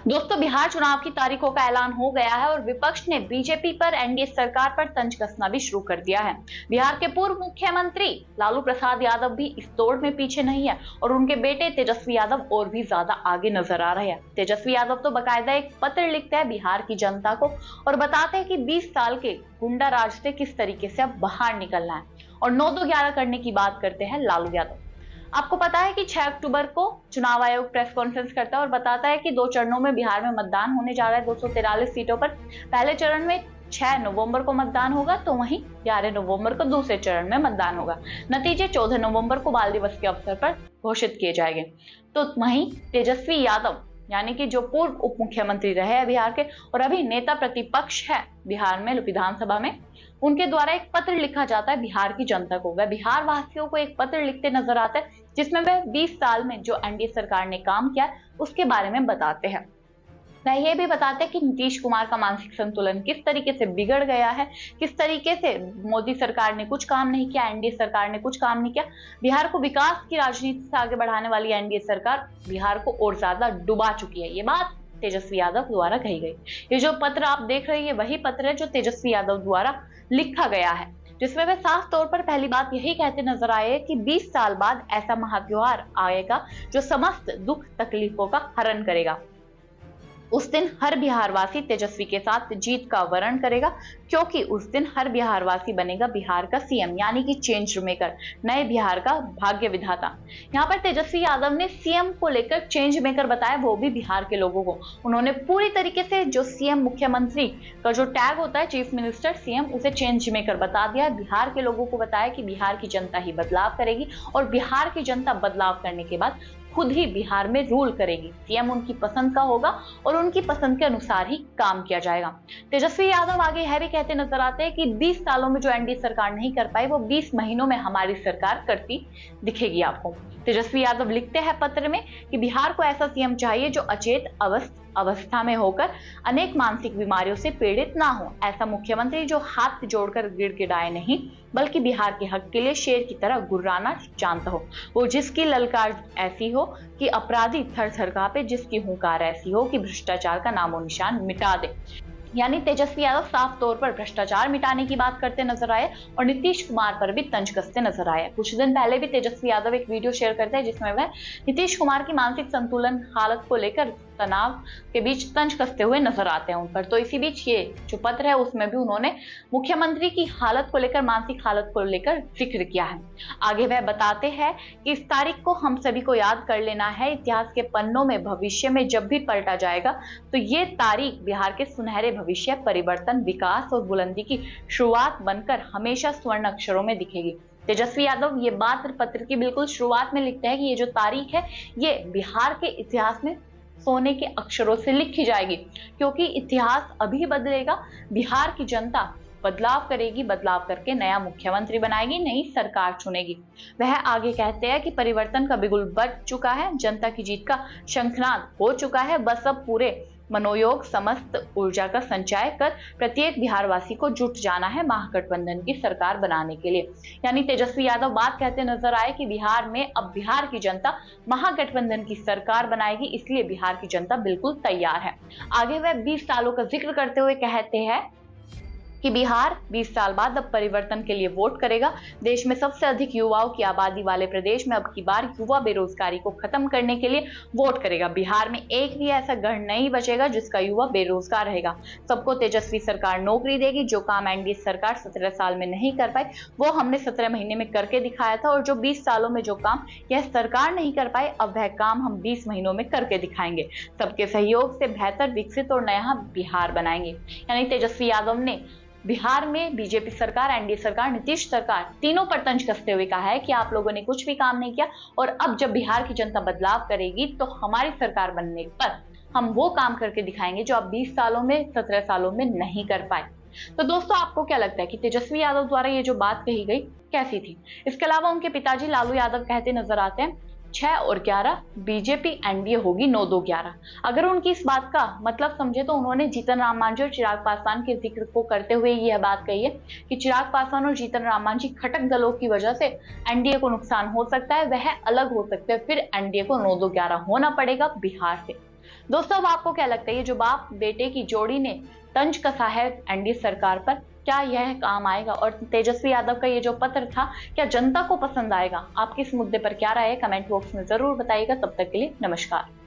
दोस्तों, बिहार चुनाव की तारीखों का ऐलान हो गया है और विपक्ष ने बीजेपी पर, एनडीए सरकार पर तंज कसना भी शुरू कर दिया है। बिहार के पूर्व मुख्यमंत्री लालू प्रसाद यादव भी इस दौड़ में पीछे नहीं है और उनके बेटे तेजस्वी यादव और भी ज्यादा आगे नजर आ रहे हैं। तेजस्वी यादव तो बाकायदा एक पत्र लिखते हैं बिहार की जनता को और बताते हैं कि 20 साल के गुंडा राज से किस तरीके से अब बाहर निकलना है और 9-2-11 करने की बात करते हैं लालू यादव। आपको पता है कि 6 अक्टूबर को चुनाव आयोग प्रेस कॉन्फ्रेंस करता है और बताता है कि 2 चरणों में बिहार में मतदान होने जा रहा है 243 सीटों पर। पहले चरण में 6 नवंबर को मतदान होगा, तो वहीं 11 नवंबर को दूसरे चरण में मतदान होगा। नतीजे 14 नवंबर को बाल दिवस के अवसर पर घोषित किए जाएंगे। तो वहीं तेजस्वी यादव यानी कि जो पूर्व उप मुख्यमंत्री रहे हैं बिहार के और अभी नेता प्रतिपक्ष है बिहार में विधानसभा में, उनके द्वारा एक पत्र लिखा जाता है बिहार की जनता को। वह बिहार वासियों को एक पत्र लिखते नजर आते हैं जिसमें वह 20 साल में जो एनडीए सरकार ने काम किया उसके बारे में बताते हैं। वह ये भी बताते हैं कि नीतीश कुमार का मानसिक संतुलन किस तरीके से बिगड़ गया है, किस तरीके से मोदी सरकार ने कुछ काम नहीं किया, एनडीए सरकार ने कुछ काम नहीं किया। बिहार को विकास की राजनीति से आगे बढ़ाने वाली एनडीए सरकार बिहार को और ज्यादा डुबा चुकी है। ये बात तेजस्वी यादव द्वारा कही गई। ये जो पत्र आप देख रहे हैं वही पत्र है जो तेजस्वी यादव द्वारा लिखा गया है, जिसमें वे साफ तौर पर पहली बात यही कहते नजर आए कि 20 साल बाद ऐसा महात्योहार आएगा जो समस्त दुख तकलीफों का हरण करेगा। उस दिन हर बिहारवासी तेजस्वी के साथ जीत का वर्ण करेगा, क्योंकि उस दिन हर बिहारवासी बनेगा बिहार का सीएम यानी कि चेंज मेकर, नए बिहार का भाग्य विधाता। यहाँ पर तेजस्वी यादव ने सीएम को लेकर चेंज मेकर बताया, वो भी बिहार के लोगों को। उन्होंने पूरी तरीके से जो सीएम मुख्यमंत्री का जो टैग होता है चीफ मिनिस्टर सीएम, उसे चेंज मेकर बता दिया। बिहार के लोगों को बताया कि बिहार की जनता ही बदलाव करेगी और बिहार की जनता बदलाव करने के बाद खुद ही बिहार में रूल करेगी। सीएम उनकी पसंद का होगा और उनकी पसंद के अनुसार ही काम किया जाएगा। तेजस्वी यादव आगे यह भी कहते नजर आते हैं कि 20 सालों में जो एनडीए सरकार नहीं कर पाई वो 20 महीनों में हमारी सरकार करती दिखेगी आपको। तेजस्वी यादव लिखते हैं पत्र में कि बिहार को ऐसा सीएम चाहिए जो अचेत अवस्था में होकर अनेक मानसिक बीमारियों से पीड़ित ना हो। ऐसा मुख्यमंत्री जो हाथ जोड़कर गिड़गिड़ाए नहीं बल्कि बिहार के हक के लिए शेर की तरह गुर्राना जानता हो। वो जिसकी ललकार ऐसी हो कि अपराधी थर थर कांपे, जिसकी हुंकार ऐसी हो कि भ्रष्टाचार का नामो निशान मिटा दे। यानी तेजस्वी यादव साफ तौर पर भ्रष्टाचार मिटाने की बात करते नजर आए और नीतीश कुमार पर भी तंज कसते नजर आए। कुछ दिन पहले भी तेजस्वी यादव एक वीडियो शेयर करते हैं जिसमें वह नीतीश कुमार की मानसिक संतुलन हालत को लेकर तनाव के बीच तंज कसते हुए नजर आते हैं उन पर। तो इसी बीच ये जो पत्र है उसमें भी उन्होंने मुख्यमंत्री की हालत को लेकर, मानसिक हालत को लेकर जिक्र किया है। आगे वह बताते हैं कि इस तारीख को हम सभी को याद कर लेना है। इतिहास के पन्नों में भविष्य में जब भी पलटा जाएगा तो ये तारीख बिहार के सुनहरे भविष्य, परिवर्तन, विकास और बुलंदी की शुरुआत बनकर हमेशा स्वर्ण अक्षरों में दिखेगी। तेजस्वी यादव ये बात पत्र की बिल्कुल शुरुआत में लिखते हैं कि ये जो तारीख है ये बिहार के इतिहास में सोने के अक्षरों से लिखी जाएगी, क्योंकि इतिहास अभी बदलेगा। बिहार की जनता बदलाव करेगी, बदलाव करके नया मुख्यमंत्री बनाएगी, नई सरकार चुनेगी। वह आगे कहते हैं कि परिवर्तन का बिगुल बज चुका है, जनता की जीत का शंखनाद हो चुका है। बस अब पूरे मनोयोग, समस्त ऊर्जा का संचय कर प्रत्येक बिहारवासी को जुट जाना है महागठबंधन की सरकार बनाने के लिए। यानी तेजस्वी यादव बात कहते नजर आए कि बिहार में अब बिहार की जनता महागठबंधन की सरकार बनाएगी, इसलिए बिहार की जनता बिल्कुल तैयार है। आगे वह 20 सालों का जिक्र करते हुए कहते हैं कि बिहार 20 साल बाद अब परिवर्तन के लिए वोट करेगा। देश में सबसे अधिक युवाओं की आबादी वाले प्रदेश में अब की बार युवा बेरोजगारी को खत्म करने के लिए वोट करेगा। बिहार में एक भी ऐसा घर नहीं बचेगा जिसका युवा बेरोजगार रहेगा। सबको तेजस्वी सरकार नौकरी देगी। जो काम एनडीए सरकार 17 साल में नहीं कर पाई वो हमने 17 महीने में करके दिखाया था, और जो 20 सालों में जो काम यह सरकार नहीं कर पाई अब वह काम हम 20 महीनों में करके दिखाएंगे। सबके सहयोग से बेहतर, विकसित और नया बिहार बनाएंगे। यानी तेजस्वी यादव ने बिहार में बीजेपी सरकार, एनडीए सरकार, नीतीश सरकार तीनों पर तंज कसते हुए कहा है कि आप लोगों ने कुछ भी काम नहीं किया और अब जब बिहार की जनता बदलाव करेगी तो हमारी सरकार बनने पर हम वो काम करके दिखाएंगे जो आप 20 सालों में, 17 सालों में नहीं कर पाए। तो दोस्तों, आपको क्या लगता है कि तेजस्वी यादव द्वारा ये जो बात कही गई कैसी थी? इसके अलावा उनके पिताजी लालू यादव कहते नजर आते हैं 6 और 11 बीजेपी एनडीए होगी 9-2-11। अगर उनकी इस बात का मतलब समझे तो उन्होंने जीतन राम मांझी और चिराग पासवान के जिक्र को करते हुए यह बात कही है कि चिराग पासवान और जीतन राम मांझी खटक दलों की वजह से एनडीए को नुकसान हो सकता है, वह अलग हो सकते हैं, फिर एनडीए को 9-2-11 होना पड़ेगा बिहार से। दोस्तों, अब आपको क्या लगता है, ये जो बाप बेटे की जोड़ी ने तंज कसा है एनडीए सरकार पर, क्या यह काम आएगा? और तेजस्वी यादव का ये जो पत्र था, क्या जनता को पसंद आएगा? आपकी इस मुद्दे पर क्या राय है? कमेंट बॉक्स में जरूर बताइएगा। तब तक के लिए नमस्कार।